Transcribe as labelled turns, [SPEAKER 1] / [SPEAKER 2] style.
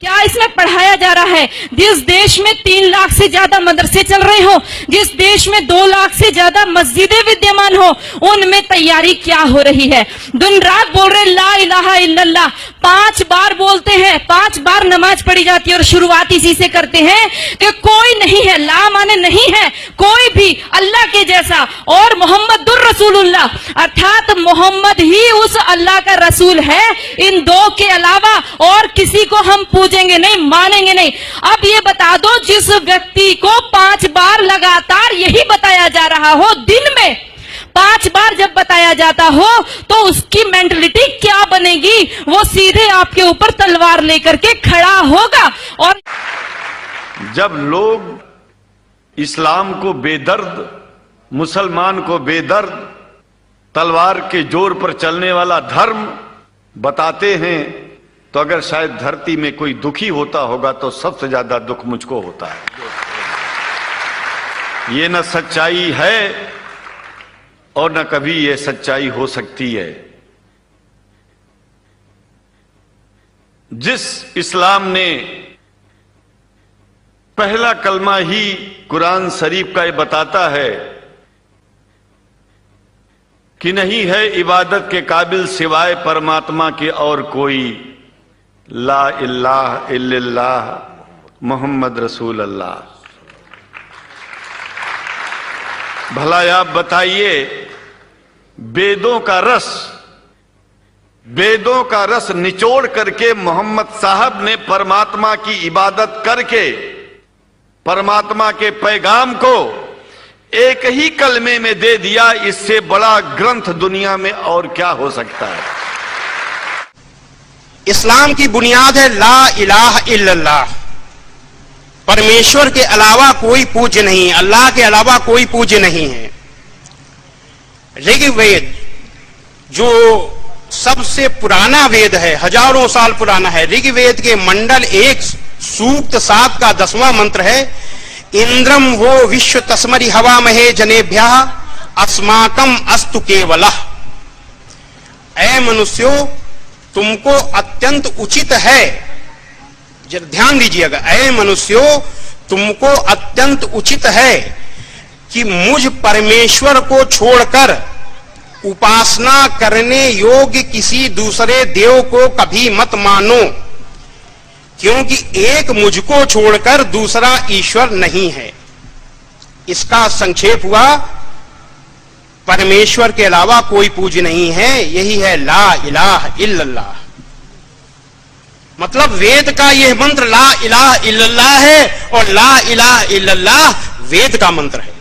[SPEAKER 1] क्या इसमें पढ़ाया जा रहा है? जिस देश में 3 लाख से ज्यादा मदरसे चल रहे हो, जिस देश में 2 लाख से ज्यादा मस्जिदें विद्यमान हो, उनमें तैयारी क्या हो रही है? दिन रात बोल रहे ला इलाहा इल्लल्लाह, 5 बार बोलते हैं, 5 बार नमाज पढ़ी जाती है और शुरुआत इसी से करते हैं कि कोई नहीं है, ला माने नहीं है कोई भी अल्लाह के जैसा, और मोहम्मदुर रसूलुल्लाह अर्थात मोहम्मद ही उस अल्लाह का रसूल है। इन 2 के अलावा और किसी को हम पूजेंगे नहीं, मानेंगे नहीं। अब ये बता दो, जिस व्यक्ति को 5 बार लगातार यही बताया जा रहा हो, दिन में 5 बार जब बताया जाता हो, तो उसकी मेंटलिटी क्या बनेगी? वो सीधे आपके ऊपर तलवार लेकर के खड़ा होगा। और
[SPEAKER 2] जब लोग इस्लाम को बेदर्द, मुसलमान को बेदर्द, तलवार के जोर पर चलने वाला धर्म बताते हैं, तो अगर शायद धरती में कोई दुखी होता होगा तो सबसे ज्यादा दुख मुझको होता है। ये न सच्चाई है और न कभी ये सच्चाई हो सकती है। जिस इस्लाम ने पहला कलमा ही कुरान शरीफ का ये बताता है कि नहीं है इबादत के काबिल सिवाय परमात्मा के और कोई, ला इलाहा इल्लल्लाह मोहम्मद रसूल अल्लाह। भला आप बताइए, वेदों का रस निचोड़ करके मोहम्मद साहब ने परमात्मा की इबादत करके परमात्मा के पैगाम को एक ही कलमे में दे दिया। इससे बड़ा ग्रंथ दुनिया में और क्या हो सकता है?
[SPEAKER 3] इस्लाम की बुनियाद है ला इलाहा इल्लल्लाह, परमेश्वर के अलावा कोई पूज्य नहीं, अल्लाह के अलावा कोई पूज्य नहीं है। ऋग्वेद जो सबसे पुराना वेद है, हजारों साल पुराना है, ऋग्वेद के मंडल 1 सूक्त 7 का 10वां मंत्र है, इंद्रम वो विश्व तस्मरि हवा महे जनेभ्यः अस्माकम अस्तु केवलः। ऐ मनुष्यों, तुमको अत्यंत उचित है, जरा ध्यान दीजिएगा, ऐ मनुष्यों तुमको अत्यंत उचित है कि मुझ परमेश्वर को छोड़कर उपासना करने योग्य किसी दूसरे देव को कभी मत मानो, क्योंकि एक मुझको छोड़कर दूसरा ईश्वर नहीं है। इसका संक्षेप हुआ, परमेश्वर के अलावा कोई पूज्य नहीं है। यही है ला इलाहा इल्लल्लाह। मतलब वेद का यह मंत्र ला इलाहा इल्लल्लाह है और ला इलाहा इल्लल्लाह वेद का मंत्र है।